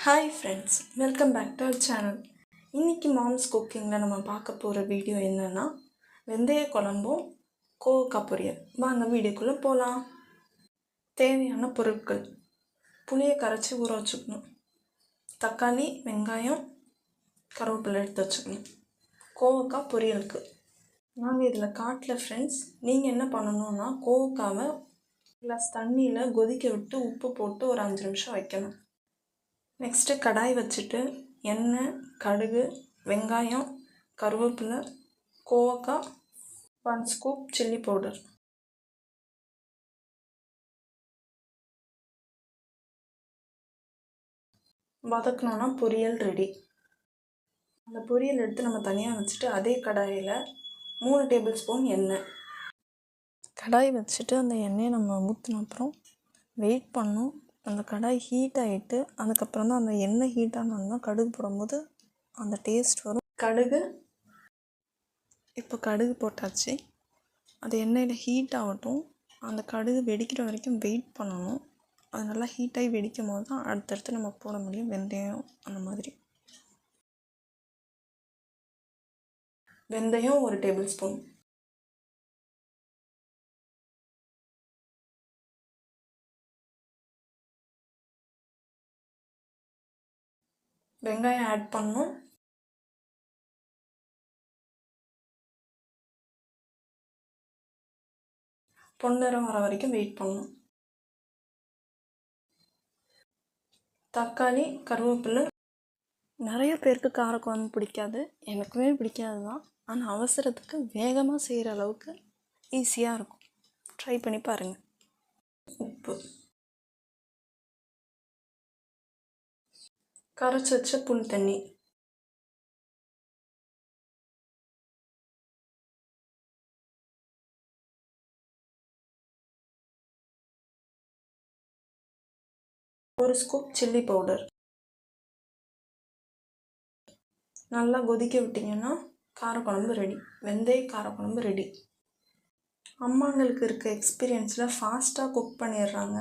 Hi friends, welcome back to our channel. இன்றைக்கி moms குக்கிங்கில் நம்ம பார்க்க போகிற வீடியோ என்னென்னா வெந்தய குழம்பும் கோவக்காய் பொரியல். வாங்க வீடியோக்குள்ளே போகலாம். தேவையான பொருட்கள்: புளியை கரைச்சி ஊற வச்சுக்கணும், தக்காளி, வெங்காயம், கருவேப்பிலை எடுத்து வச்சுக்கணும், கோவக்காய் பொரியலுக்கு. நாங்கள் இதில் காட்டல ஃப்ரெண்ட்ஸ். நீங்கள் என்ன பண்ணணுன்னா கோவக்காவை கிளாஸ் தண்ணியில் கொதிக்க விட்டு உப்பு போட்டு ஒரு 5 நிமிஷம் வைக்கணும். நெக்ஸ்ட்டு கடாய் வச்சுட்டு எண்ணெய், கடுகு, வெங்காயம், கருவேப்பிலை, கோவக்காய், 1 ஸ்கூப் சில்லி பவுடர் வதக்கணுன்னா பொரியல் ரெடி. அந்த பொரியல் எடுத்து நம்ம தனியாக வச்சுட்டு அதே கடாயில் 3 டேபிள் ஸ்பூன் எண்ணெய். கடாய் வச்சுட்டு அந்த எண்ணெயை நம்ம ஊற்றின அப்புறம் வெயிட் பண்ணணும். அந்த கடாய் ஹீட் ஆகிட்டு அதுக்கப்புறம் தான் அந்த எண்ணெய் ஹீட் ஆனோன்னா கடுகு போடும்போது அந்த டேஸ்ட் வரும். இப்போ கடுகு போட்டாச்சு. அது எண்ணெயில் ஹீட் ஆகட்டும். அந்த கடுகு வெடிக்கிற வரைக்கும் வெயிட் பண்ணணும். அது நல்லா ஹீட்டாகி வெடிக்கும் போது தான் அடுத்தடுத்து நம்ம போட முடியும். வெந்தயம் அந்த மாதிரி. வெந்தயம் 1 டேபிள் ஸ்பூன், வெங்காயம் ஆட் பண்ணணும். பொன்னிறம் வர வரைக்கும் வெயிட் பண்ணணும். தக்காளி, கருவேப்பிலை. நிறைய பேருக்கு காரக்குழம்பு பிடிக்காது, எனக்குமே பிடிக்காது தான். ஆனால் அவசரத்துக்கு வேகமாக செய்கிற அளவுக்கு ஈஸியாக இருக்கும். ட்ரை பண்ணி பாருங்கள். உப்பு, கரைச்சி வச்ச புளி தண்ணி, ஒரு ஸ்கூப் சில்லி பவுடர். நல்லா கொதிக்க விட்டிங்கன்னா காரக்குழம்பு ரெடி. வெந்தய காரக்குழம்பு ரெடி. அம்மாங்களுக்கு இருக்க எக்ஸ்பீரியன்ஸில் ஃபாஸ்ட்டாக குக் பண்ணிடுறாங்க.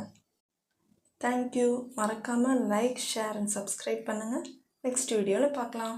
தேங்க்யூ. மறக்காமல் லைக், ஷேர் அண்ட் சப்ஸ்கிரைப் பண்ணுங்கள். நெக்ஸ்ட் வீடியோவில் பார்க்கலாம்.